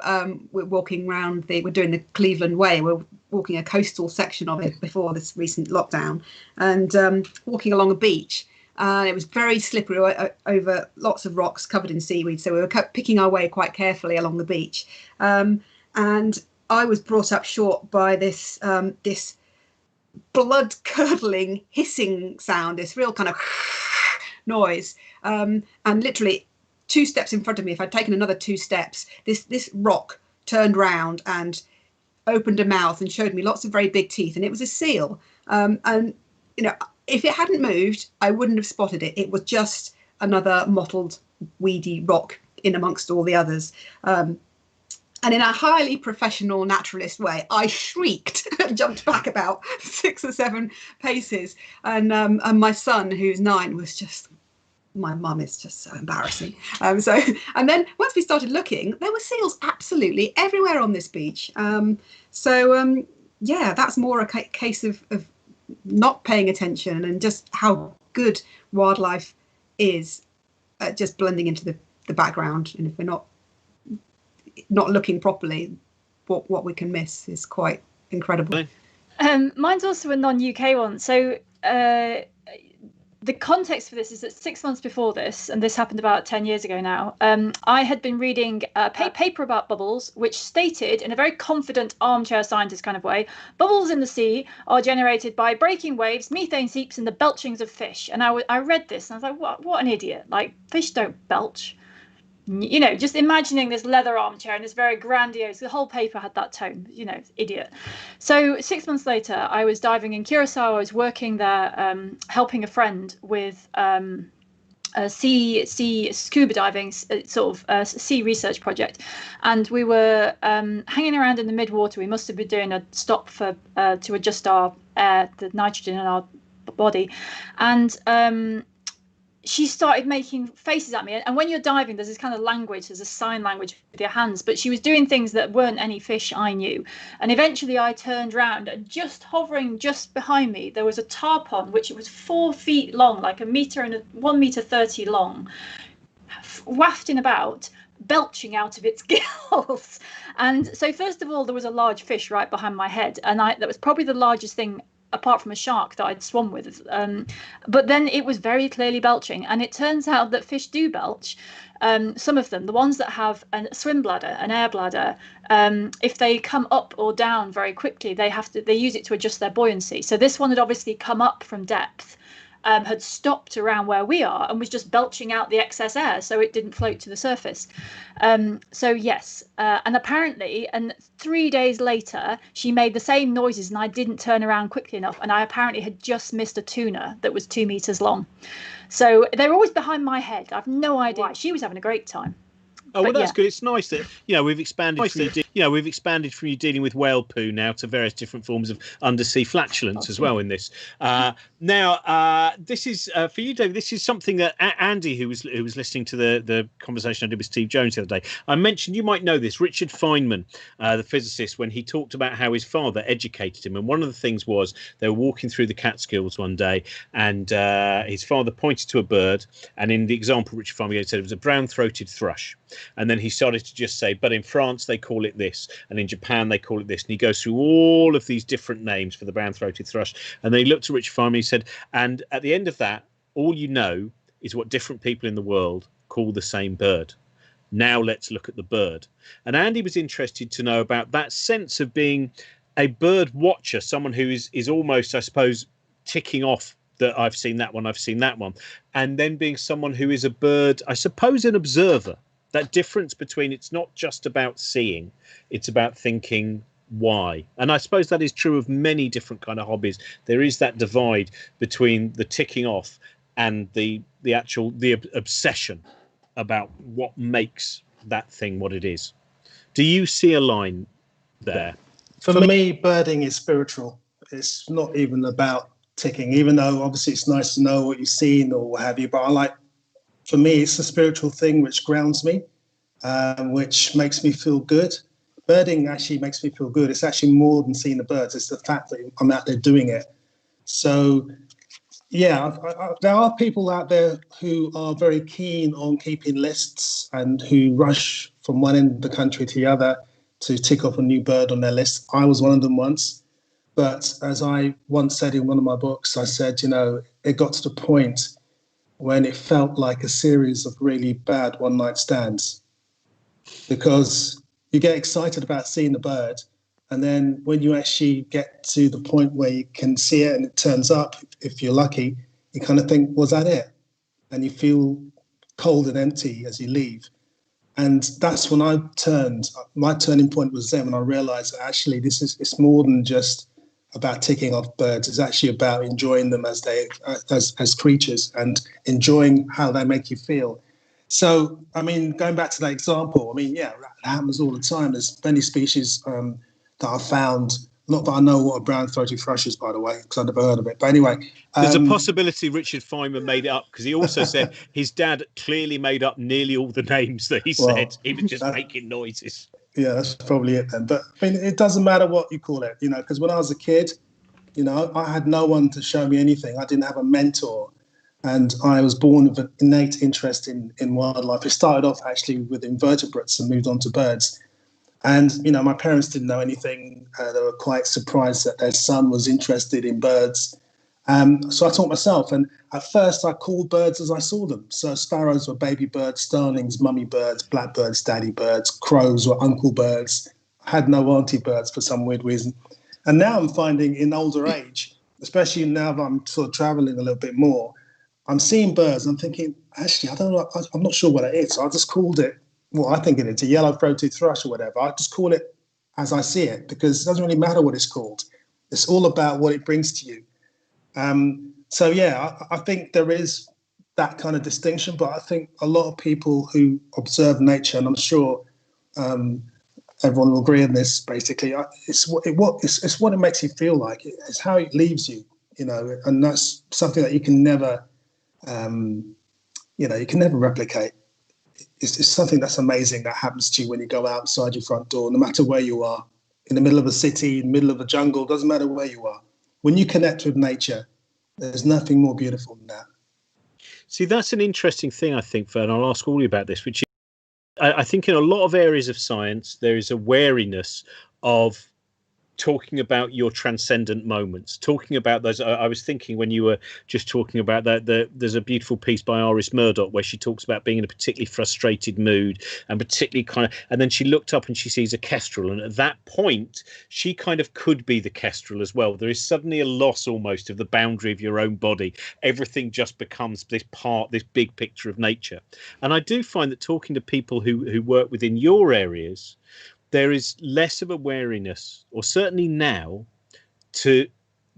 were walking around we're doing the Cleveland Way. We're walking a coastal section of it before this recent lockdown, and walking along a beach. It was very slippery over lots of rocks covered in seaweed. So we were picking our way quite carefully along the beach. And I was brought up short by this blood-curdling hissing sound, this real kind of noise. And literally 2 steps in front of me, if I'd taken another 2 steps, this rock turned round and opened a mouth and showed me lots of very big teeth. And it was a seal. And, if it hadn't moved, I wouldn't have spotted it. It was just another mottled, weedy rock in amongst all the others. And in a highly professional naturalist way, I shrieked and jumped back about 6 or 7 paces. And my son, who's 9, was just, my mum is just so embarrassing. And then once we started looking, there were seals absolutely everywhere on this beach. That's more a case of not paying attention and just how good wildlife is at just blending into the background, and if we're not looking properly, what we can miss is quite incredible. Mine's also a non-UK one. So the context for this is that 6 months before this, and this happened about 10 years ago now, I had been reading a paper about bubbles, which stated in a very confident armchair scientist kind of way, bubbles in the sea are generated by breaking waves, methane seeps, and the belchings of fish. And I read this and I was like, what an idiot. Like, fish don't belch. You know, just imagining this leather armchair and this very grandiose, the whole paper had that tone, you know, idiot. So 6 months later, I was diving in Curacao. I was working there, helping a friend with a sea scuba diving sort of sea research project, and we were hanging around in the mid-water. We must have been doing a stop for to adjust our air, the nitrogen in our body, and she started making faces at me. And when you're diving, there's this kind of language, there's a sign language with your hands, but she was doing things that weren't any fish I knew. And eventually I turned around, and just hovering just behind me, there was a tarpon, which it was 4 feet long, like 1 meter 30 long, wafting about, belching out of its gills. And so first of all, there was a large fish right behind my head, and that was probably the largest thing apart from a shark that I'd swum with, but then it was very clearly belching. And it turns out that fish do belch. Some of them, the ones that have a swim bladder, an air bladder, if they come up or down very quickly, they use it to adjust their buoyancy. So this one had obviously come up from depth, had stopped around where we are, and was just belching out the excess air, so it didn't float to the surface. So yes, and apparently, and 3 days later, she made the same noises, and I didn't turn around quickly enough, and I apparently had just missed a tuna that was 2 meters long. So they're always behind my head. I've no idea why. She was having a great time. Oh, well, that's good. It's nice that, we've expanded from you dealing with whale poo now to various different forms of undersea flatulence as well in this. Now, this is for you, David. This is something that Andy, who was listening to the conversation I did with Steve Jones the other day, I mentioned. You might know this. Richard Feynman, the physicist, when he talked about how his father educated him, and one of the things was they were walking through the Catskills one day, and his father pointed to a bird, and in the example Richard Feynman said it was a brown-throated thrush. And then he started to just say, but in France they call it this, and in Japan they call it this. And he goes through all of these different names for the brown-throated thrush. And then he looked at Richard Feynman and he said, and at the end of that, all you know is what different people in the world call the same bird. Now let's look at the bird. And Andy was interested to know about that sense of being a bird watcher, someone who is almost, I suppose, ticking off that I've seen that one, and then being someone who is a bird, I suppose, an observer. That difference between, it's not just about seeing, it's about thinking why. And I suppose that is true of many different kind of hobbies. There is that divide between the ticking off and the obsession about what makes that thing what it is. Do you see a line there? For me, birding is spiritual. It's not even about ticking, even though obviously it's nice to know what you've seen or what have you, but for me, it's a spiritual thing which grounds me, which makes me feel good. Birding actually makes me feel good. It's actually more than seeing the birds. It's the fact that I'm out there doing it. So, yeah, there are people out there who are very keen on keeping lists and who rush from one end of the country to the other to tick off a new bird on their list. I was one of them once. But as I once said in one of my books, I said, it got to the point when it felt like a series of really bad one-night stands, because you get excited about seeing the bird, and then when you actually get to the point where you can see it and it turns up, if you're lucky, you kind of think, was that it? And you feel cold and empty as you leave. And that's when my turning point was then when I realized that actually it's more than just about ticking off birds. It's actually about enjoying them as creatures and enjoying how they make you feel. So, going back to that example, it happens all the time. There's many species that I've found. Not that I know what a brown-throated thrush is, by the way, because I've never heard of it. But anyway, there's a possibility Richard Feynman made it up, because he also said his dad clearly made up nearly all the names that he said. He was just making noises. Yeah, that's probably it then. But it doesn't matter what you call it, because when I was a kid, I had no one to show me anything. I didn't have a mentor. And I was born with an innate interest in wildlife. It started off actually with invertebrates and moved on to birds. And, you know, my parents didn't know anything. They were quite surprised that their son was interested in birds. So I taught myself. And at first I called birds as I saw them. So sparrows were baby birds, starlings, mummy birds, blackbirds, daddy birds, crows were uncle birds. I had no auntie birds for some weird reason. And now I'm finding in older age, especially now that I'm sort of traveling a little bit more, I'm seeing birds. I'm thinking, actually, I don't know. I'm not sure what it is. So I just called it, well, I think it's a yellow-throated thrush or whatever. I just call it as I see it because it doesn't really matter what it's called. It's all about what it brings to you. So, yeah, I think there is that kind of distinction, but I think a lot of people who observe nature, and I'm sure everyone will agree on this, basically, it's what it makes you feel like. It's how it leaves you, you know, and that's something that you can never, you can never replicate. It's something that's amazing that happens to you when you go outside your front door, no matter where you are, in the middle of a city, in the middle of a jungle, doesn't matter where you are. When you connect with nature, there's nothing more beautiful than that. See, that's an interesting thing, I think, Fern. I'll ask all you about this, which is, I think in a lot of areas of science, there is a wariness of talking about your transcendent moments, talking about those. I was thinking when you were just talking about that, there's a beautiful piece by Iris Murdoch where she talks about being in a particularly frustrated mood and particularly and then she looked up and she sees a kestrel, and at that point she kind of could be the kestrel as well. There is suddenly a loss almost of the boundary of your own body. Everything just becomes this big picture of nature. And I do find that talking to people who work within your areas, there is less of a wariness, or certainly now, to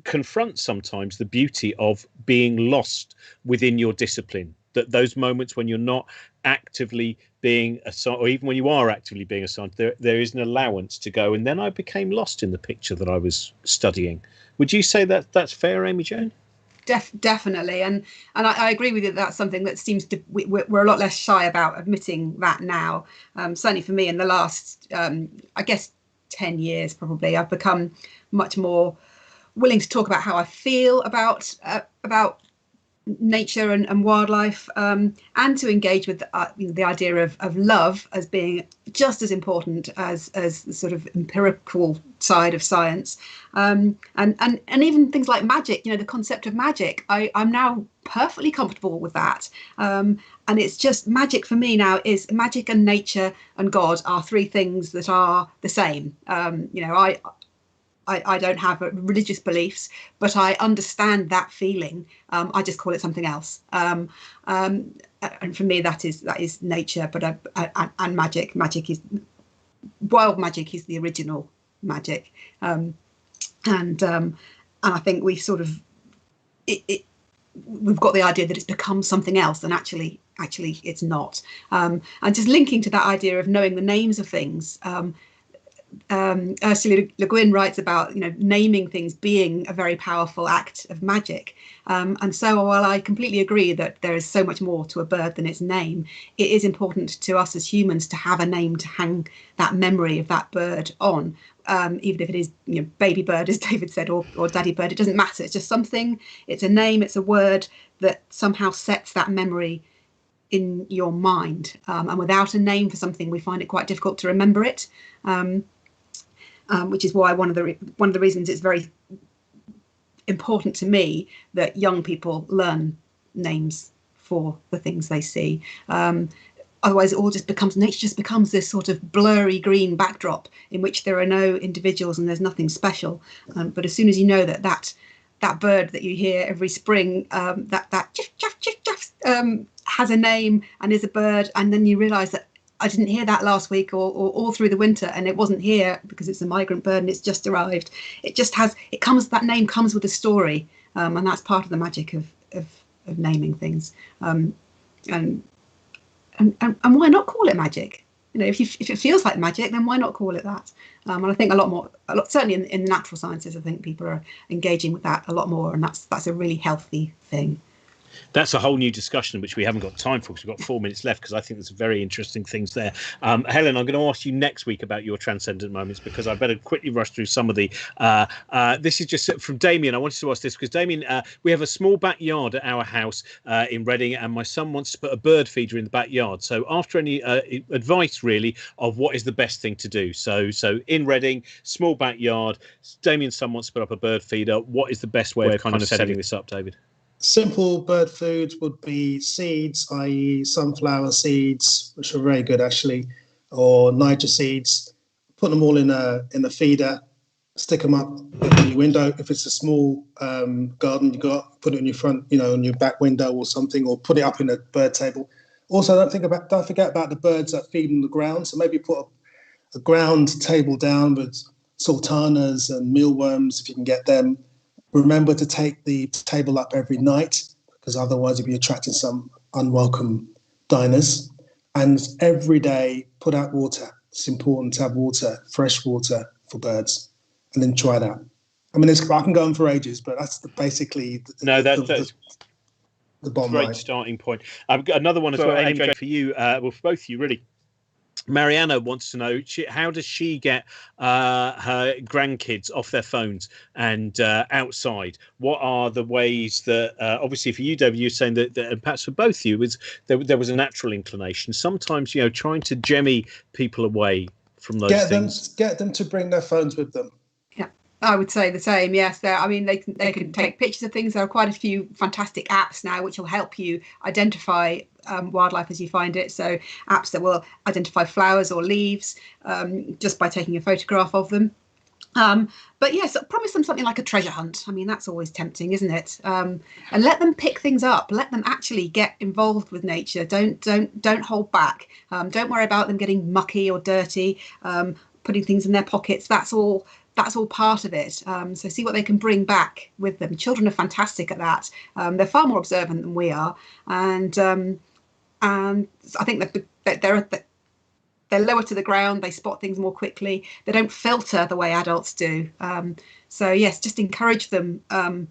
confront sometimes the beauty of being lost within your discipline. That those moments when you're not actively being assigned, or even when you are actively being assigned, there is an allowance to go. And then I became lost in the picture that I was studying. Would you say that that's fair, Amy Jane? Definitely, and I agree with you. That's something that seems to we're a lot less shy about admitting that now. Certainly for me, in the last I guess 10 years, probably, I've become much more willing to talk about how I feel about nature and wildlife, and to engage with the idea of love as being just as important as the sort of empirical side of science, and even things like magic. You know, the concept of magic. I'm now perfectly comfortable with that, and it's just magic for me now is magic and nature and God are three things that are the same. I don't have religious beliefs, but I understand that feeling. I just call it something else. And for me, that is nature. But and magic. Magic is wild magic is the original magic. And I think we sort of we've got the idea that it's become something else, and actually it's not. And just linking to that idea of knowing the names of things. Ursula Le Guin writes about naming things being a very powerful act of magic, and so while I completely agree that there is so much more to a bird than its name, it is important to us as humans to have a name to hang that memory of that bird on, even if it is baby bird, as David said, or daddy bird. It doesn't matter. It's just something. It's a name. It's a word that somehow sets that memory in your mind, and without a name for something, we find it quite difficult to remember it. Which is why one of the reasons it's very important to me that young people learn names for the things they see. Otherwise, nature just becomes this sort of blurry green backdrop in which there are no individuals and there's nothing special. But as soon as you know that bird that you hear every spring, that chiff, chaff, chiff, chaff, has a name and is a bird, and then you realise that I didn't hear that last week or all through the winter, and it wasn't here because it's a migrant bird and it's just arrived. That name comes with a story, and that's part of the magic of naming things. And why not call it magic? If it feels like magic, then why not call it that? And I think certainly in the natural sciences, I think people are engaging with that a lot more, and that's a really healthy thing. That's a whole new discussion, which we haven't got time for because we've got 4 minutes left, because I think there's very interesting things there. Helen, I'm going to ask you next week about your transcendent moments, because I better quickly rush through some of the... this is just from Damien. I wanted to ask this because, Damien, we have a small backyard at our house in Reading, and my son wants to put a bird feeder in the backyard. So after any advice, really, of what is the best thing to do. So in Reading, small backyard, Damien's son wants to put up a bird feeder. What is the best way of kind of setting this up, David? Simple bird food would be seeds, i.e. sunflower seeds, which are very good actually, or Niger seeds. Put them all in a feeder, stick them up in your window. If it's a small garden you got, put it in your front, on your back window or something, or put it up in a bird table. Also, don't forget about the birds that feed on the ground. So maybe put a ground table down with sultanas and mealworms if you can get them. Remember to take the table up every night, because otherwise you'll be attracting some unwelcome diners. And every day, put out water. It's important to have water, fresh water for birds, and then try that. I mean, I can go on for ages, but that's basically the bottom line. Great starting point. I've got another one as well, Amy, for you, well, for both of you, really. Mariana wants to know, how does she get her grandkids off their phones and outside? What are the ways that, obviously for you, David, you're saying that and perhaps for both of you, there was a natural inclination. Sometimes, trying to jemmy people away from those things. Get them to bring their phones with them. Yeah, I would say the same. Yes, they can take pictures of things. There are quite a few fantastic apps now which will help you identify wildlife as you find it. So apps that will identify flowers or leaves just by taking a photograph of them. But yes, promise them something like a treasure hunt. I mean, that's always tempting, isn't it? And let them pick things up. Let them actually get involved with nature. Don't hold back. Don't worry about them getting mucky or dirty, putting things in their pockets. That's all part of it. So see what they can bring back with them. Children are fantastic at that. They're far more observant than we are, and I think that they're lower to the ground. They spot things more quickly. They don't filter the way adults do. So yes, just encourage them. Yeah,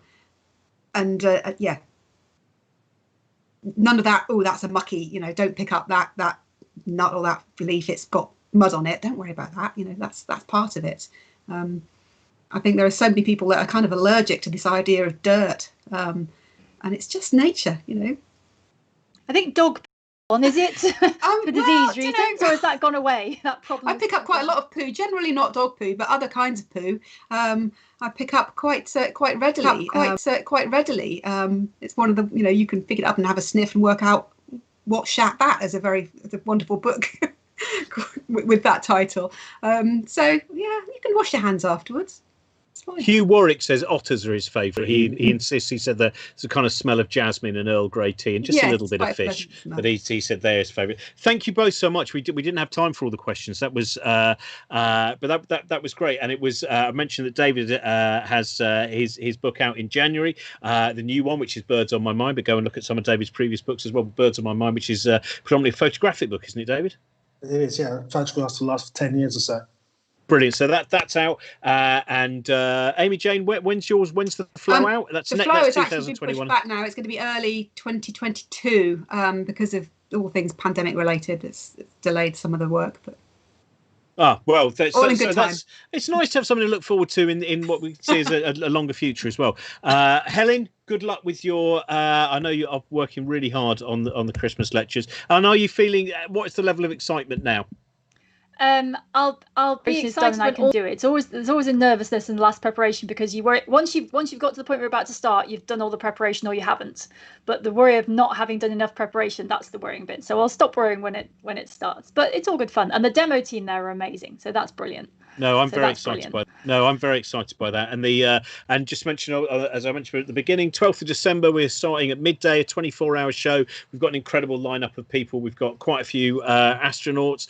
none of that. Oh, that's a mucky. Don't pick up that nut or that leaf. It's got mud on it. Don't worry about that. That's part of it. I think there are so many people that are kind of allergic to this idea of dirt, and it's just nature. I think dog. Is it for disease reasons, or has that gone away? That problem. I pick up quite a lot of poo. Generally not dog poo, but other kinds of poo. I pick up quite readily. Quite readily. It's one of the you can pick it up and have a sniff and work out what shat that. Is a wonderful book with that title. So yeah, you can wash your hands afterwards. Hugh Warwick says otters are his favourite. He insists. He said there's a kind of smell of jasmine and Earl Grey tea and just a little bit of fish. But he said they're his favourite. Thank you both so much. We didn't have time for all the questions. That was but that was great. And it was I mentioned that David has his book out in January, the new one, which is Birds on My Mind. But go and look at some of David's previous books as well. Birds on My Mind, which is predominantly a photographic book, isn't it, David? It is, yeah. Photographs for the last 10 years or so. Brilliant. So that's out. And Amy Jane, when's yours? When's the flow out? That's the flow is actually been pushed back now. It's going to be early 2022 because of all things pandemic related. It's delayed some of the work, but. Well, it's nice to have something to look forward to in what we see as a longer future as well. Helen, good luck with your. I know you are working really hard on the Christmas lectures. And are you feeling? What is the level of excitement now? I'll be excited when I can do it. There's always a nervousness in the last preparation because you worry once you've got to the point where you're about to start, you've done all the preparation or you haven't. But the worry of not having done enough preparation, that's the worrying bit. So I'll stop worrying when it starts. But it's all good fun, and the demo team there are amazing. So that's brilliant. No, I'm very excited by that. And and just mention, as I mentioned at the beginning, 12th of December, we're starting at midday, a 24-hour show. We've got an incredible lineup of people. We've got quite a few astronauts.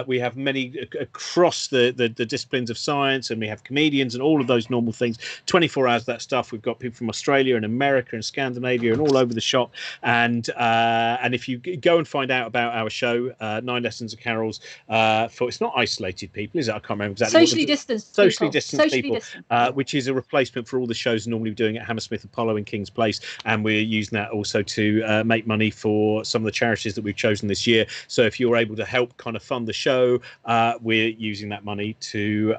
We have many across the disciplines of science, and we have comedians and all of those normal things. 24 hours of that stuff. We've got people from Australia and America and Scandinavia and all over the shop. And if you go and find out about our show, 9 Lessons of Carols, it's not isolated people, is it? I can't remember exactly socially distanced people, which is a replacement for all the shows normally doing at Hammersmith Apollo in King's Place, and we're using that also to make money for some of the charities that we've chosen this year. So if you're able to help kind of fund the show, we're using that money to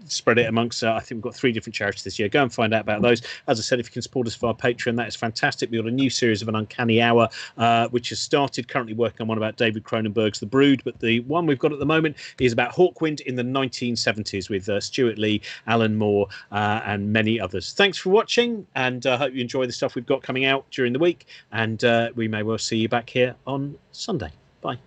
spread it amongst I think we've got 3 different charities this year. Go and find out about those. As I said, if you can support us via Patreon, that is fantastic. We've got a new series of An Uncanny Hour which has started, currently working on one about David Cronenberg's The Brood, but the one we've got at the moment is about Hawkwind in the 1970s with Stuart Lee, Alan Moore and many others. Thanks for watching, and I hope you enjoy the stuff we've got coming out during the week, and we may well see you back here on Sunday. Bye.